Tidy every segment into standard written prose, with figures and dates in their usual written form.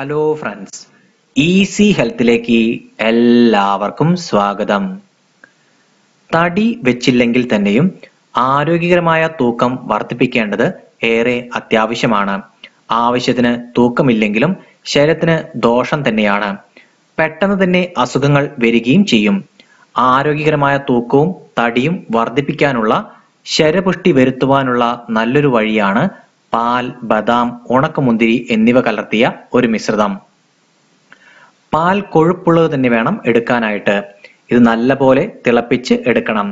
Hello friends, easy ഹെൽത്തിലേക്ക് എല്ലാവർക്കും സ്വാഗതം. തടി വെച്ചില്ലെങ്കിൽ തന്നെയും ആരോഗ്യകരമായ തൂക്കം വർദ്ധിപ്പിക്കേണ്ടത് ഏറെ അത്യാവശ്യമാണ്. ആവശ്യത്തിന് തൂക്കമില്ലെങ്കിലും ശരീരത്തിന് ദോഷം തന്നെയാണ്. പെട്ടെന്ന് തന്നെ അസുഖങ്ങൾ വരികയും ചെയ്യും. ആരോഗ്യകരമായ തൂക്കവും തടിയും വർദ്ധിപ്പിക്കാനുള്ള ശരീരപുഷ്ടി വരുത്തുവാനുള്ള നല്ലൊരു വഴിയാണ് പാൽ, ബദാം, ഉണക്കമുന്തിരി എന്നിവ കലർത്തിയ ഒരു മിശ്രിതം. പാൽ കൊഴുപ്പുള്ളത് തന്നെ വേണം എടുക്കാനായിട്ട്. ഇത് നല്ലപോലെ തിളപ്പിച്ച് എടുക്കണം.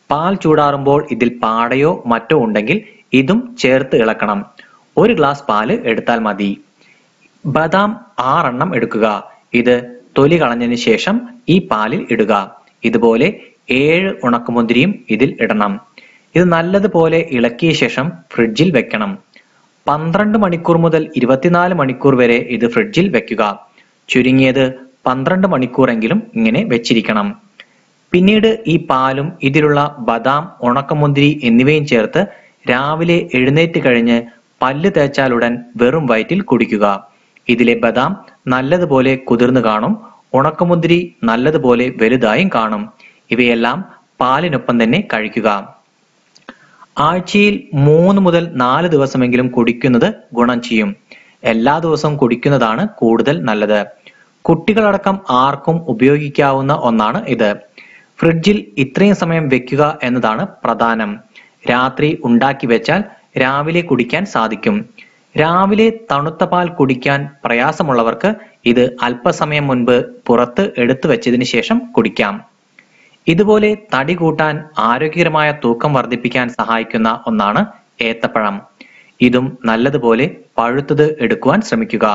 പാൽ ചൂടാറുമ്പോൾ ഇതിൽ പാടയോ മറ്റോ ഉണ്ടെങ്കിൽ ഇതും ചേർത്ത് ഇളക്കണം. 1 ഗ്ലാസ് പാല് എടുത്താൽ മതി. ബദാം 6 എണ്ണം എടുക്കുക. ഇത് തൊലി കളഞ്ഞതിന് ശേഷം ഈ പാലിൽ ഇടുക. ഇതുപോലെ 7 ഉണക്കമുന്തിരിയും ഇതിൽ ഇടണം. ഇത് നല്ലതുപോലെ ഇളക്കിയ ശേഷം ഫ്രിഡ്ജിൽ വെക്കണം. 12 മണിക്കൂർ മുതൽ 24 മണിക്കൂർ വരെ ഇത് ഫ്രിഡ്ജിൽ വെക്കുക. ചുരുങ്ങിയത് 12 മണിക്കൂറെങ്കിലും ഇങ്ങനെ വെച്ചിരിക്കണം. പിന്നീട് ഈ പാലും ഇതിലുള്ള ബദാം, ഉണക്കമുന്തിരി എന്നിവയും ചേർത്ത് രാവിലെ എഴുന്നേറ്റ് കഴിഞ്ഞ് പല്ല് തേച്ചാലുടൻ വെറും വയറ്റിൽ കുടിക്കുക. ഇതിലെ ബദാം നല്ലതുപോലെ കുതിർന്നു കാണും. ഉണക്കമുന്തിരി നല്ലതുപോലെ വലുതായും കാണും. ഇവയെല്ലാം പാലിനൊപ്പം തന്നെ കഴിക്കുക. ആഴ്ചയിൽ 3 മുതൽ 4 ദിവസമെങ്കിലും കുടിക്കുന്നത് ഗുണം ചെയ്യും. എല്ലാ ദിവസവും കുടിക്കുന്നതാണ് കൂടുതൽ നല്ലത്. കുട്ടികളടക്കം ആർക്കും ഉപയോഗിക്കാവുന്ന ഒന്നാണ് ഇത്. ഫ്രിഡ്ജിൽ ഇത്രയും സമയം വെക്കുക എന്നതാണ് പ്രധാനം. രാത്രി ഉണ്ടാക്കി വെച്ചാൽ രാവിലെ കുടിക്കാൻ സാധിക്കും. രാവിലെ തണുത്ത പാൽ കുടിക്കാൻ പ്രയാസമുള്ളവർക്ക് ഇത് അല്പസമയം മുൻപ് പുറത്ത് എടുത്തു വെച്ചതിന് ശേഷം കുടിക്കാം. ഇതുപോലെ തടി കൂട്ടാൻ, ആരോഗ്യകരമായ തൂക്കം വർദ്ധിപ്പിക്കാൻ സഹായിക്കുന്ന ഒന്നാണ് ഏത്തപ്പഴം. ഇതും നല്ലതുപോലെ പഴുത്തത് എടുക്കുവാൻ ശ്രമിക്കുക.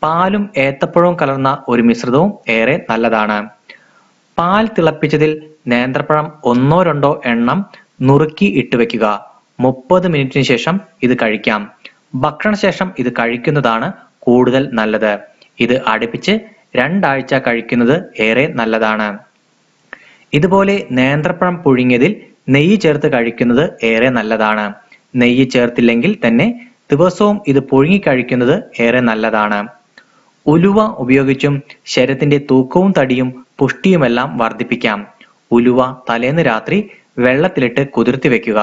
പാലും ഏത്തപ്പഴവും കലർന്ന ഒരു മിശ്രിതവും ഏറെ നല്ലതാണ്. പാൽ തിളപ്പിച്ചതിൽ നേന്ത്രപ്പഴം 1-2 എണ്ണം നുറുക്കി ഇട്ട് വെക്കുക. 30 മിനിറ്റിന് ശേഷം ഇത് കഴിക്കാം. ഭക്ഷണശേഷം ഇത് കഴിക്കുന്നതാണ് കൂടുതൽ നല്ലത്. ഇത് അടുപ്പിച്ച് 2 ആഴ്ച കഴിക്കുന്നത് ഏറെ നല്ലതാണ്. ഇതുപോലെ നേന്ത്രപ്പഴം പുഴുങ്ങിയതിൽ നെയ്യ് ചേർത്ത് കഴിക്കുന്നത് ഏറെ നല്ലതാണ്. നെയ്യ് ചേർത്തില്ലെങ്കിൽ തന്നെ ദിവസവും ഇത് പുഴുങ്ങി കഴിക്കുന്നത് ഏറെ നല്ലതാണ്. ഉലുവ ഉപയോഗിച്ചും ശരീരത്തിന്റെ തൂക്കവും തടിയും പുഷ്ടിയുമെല്ലാം വർദ്ധിപ്പിക്കാം. ഉലുവ തലേന്ന് രാത്രി വെള്ളത്തിലിട്ട് കുതിർത്തി വെക്കുക.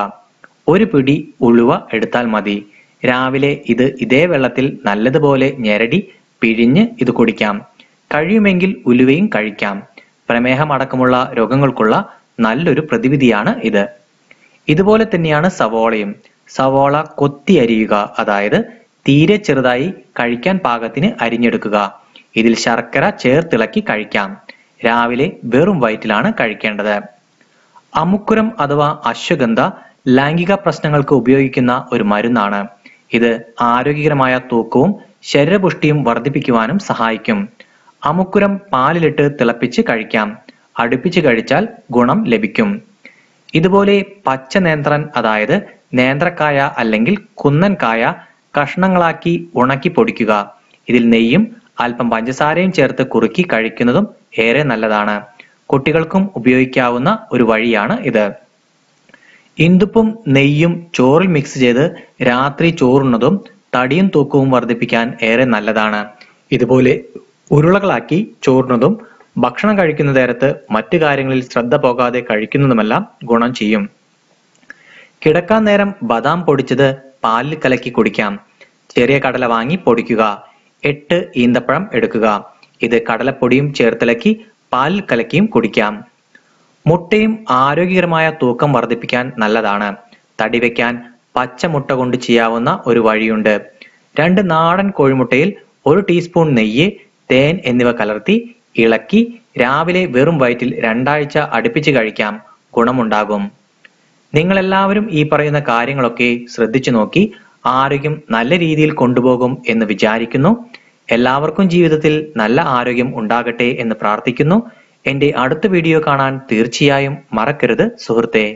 1 പിടി ഉലുവ എടുത്താൽ മതി. രാവിലെ ഇത് ഇതേ വെള്ളത്തിൽ നല്ലതുപോലെ ഞെരടി പിഴിഞ്ഞ് ഇത് കുടിക്കാം. കഴിയുമെങ്കിൽ ഉലുവയും കഴിക്കാം. പ്രമേഹം അടക്കമുള്ള രോഗങ്ങൾക്കുള്ള നല്ലൊരു പ്രതിവിധിയാണ് ഇത്. ഇതുപോലെ തന്നെയാണ് സവോളയും. സവോള കൊത്തി അരിയുക, അതായത് തീരെ ചെറുതായി കഴിക്കാൻ പാകത്തിന് അരിഞ്ഞെടുക്കുക. ഇതിൽ ശർക്കര ചേർത്തിളക്കി കഴിക്കാം. രാവിലെ വെറും വയറ്റിലാണ് കഴിക്കേണ്ടത്. അമുക്കുരം അഥവാ അശ്വഗന്ധ ലൈംഗിക പ്രശ്നങ്ങൾക്ക് ഉപയോഗിക്കുന്ന ഒരു മരുന്നാണ്. ഇത് ആരോഗ്യകരമായ തൂക്കവും ശരീരപുഷ്ടിയും വർദ്ധിപ്പിക്കുവാനും സഹായിക്കും. അമുക്കുരം പാലിലിട്ട് തിളപ്പിച്ച് കഴിക്കാം. അടുപ്പിച്ച് കഴിച്ചാൽ ഗുണം ലഭിക്കും. ഇതുപോലെ പച്ച നേന്ത്രൻ, അതായത് നേന്ത്രക്കായ അല്ലെങ്കിൽ കുന്നൻകായ കഷ്ണങ്ങളാക്കി ഉണക്കി പൊടിക്കുക. ഇതിൽ നെയ്യും അല്പം പഞ്ചസാരയും ചേർത്ത് കുറുക്കി കഴിക്കുന്നതും ഏറെ നല്ലതാണ്. കുട്ടികൾക്കും ഉപയോഗിക്കാവുന്ന ഒരു വഴിയാണ് ഇത്. ഇന്ദുപ്പും നെയ്യും ചോറിൽ മിക്സ് ചെയ്ത് രാത്രി ചോറുന്നതും തടിയും തൂക്കവും വർദ്ധിപ്പിക്കാൻ ഏറെ നല്ലതാണ്. ഇതുപോലെ ഉരുളകളാക്കി ചോറുന്നതും ഭക്ഷണം കഴിക്കുന്ന നേരത്ത് മറ്റു കാര്യങ്ങളിൽ ശ്രദ്ധ പോകാതെ കഴിക്കുന്നതുമെല്ലാം ഗുണം ചെയ്യും. കിടക്കാൻ നേരം ബദാം പൊടിച്ചത് പാലിൽ കലക്കി കുടിക്കാം. ചെറിയ കടല വാങ്ങി പൊടിക്കുക. 8 ഈന്തപ്പഴം എടുക്കുക. ഇത് കടലപ്പൊടിയും ചേർത്തിളക്കി പാലിൽ കലക്കിയും കുടിക്കാം. മുട്ടയും ആരോഗ്യകരമായ തൂക്കം വർദ്ധിപ്പിക്കാൻ നല്ലതാണ്. തടി വെക്കാൻ പച്ച മുട്ട കൊണ്ട് ചെയ്യാവുന്ന ഒരു വഴിയുണ്ട്. 2 നാടൻ കോഴിമുട്ടയിൽ 1 ടീസ്പൂൺ നെയ്യ്, തേൻ എന്നിവ കലർത്തി ഇളക്കി രാവിലെ വെറും വയറ്റിൽ 2 ആഴ്ച അടുപ്പിച്ച് കഴിക്കാം. ഗുണമുണ്ടാകും. നിങ്ങളെല്ലാവരും ഈ പറയുന്ന കാര്യങ്ങളൊക്കെ ശ്രദ്ധിച്ചു നോക്കി ആരോഗ്യം നല്ല രീതിയിൽ കൊണ്ടുപോകും എന്ന് വിചാരിക്കുന്നു. എല്ലാവർക്കും ജീവിതത്തിൽ നല്ല ആരോഗ്യം ഉണ്ടാകട്ടെ എന്ന് പ്രാർത്ഥിക്കുന്നു. എന്റെ അടുത്ത വീഡിയോ കാണാൻ തീർച്ചയായും മറക്കരുത് സുഹൃത്തേ.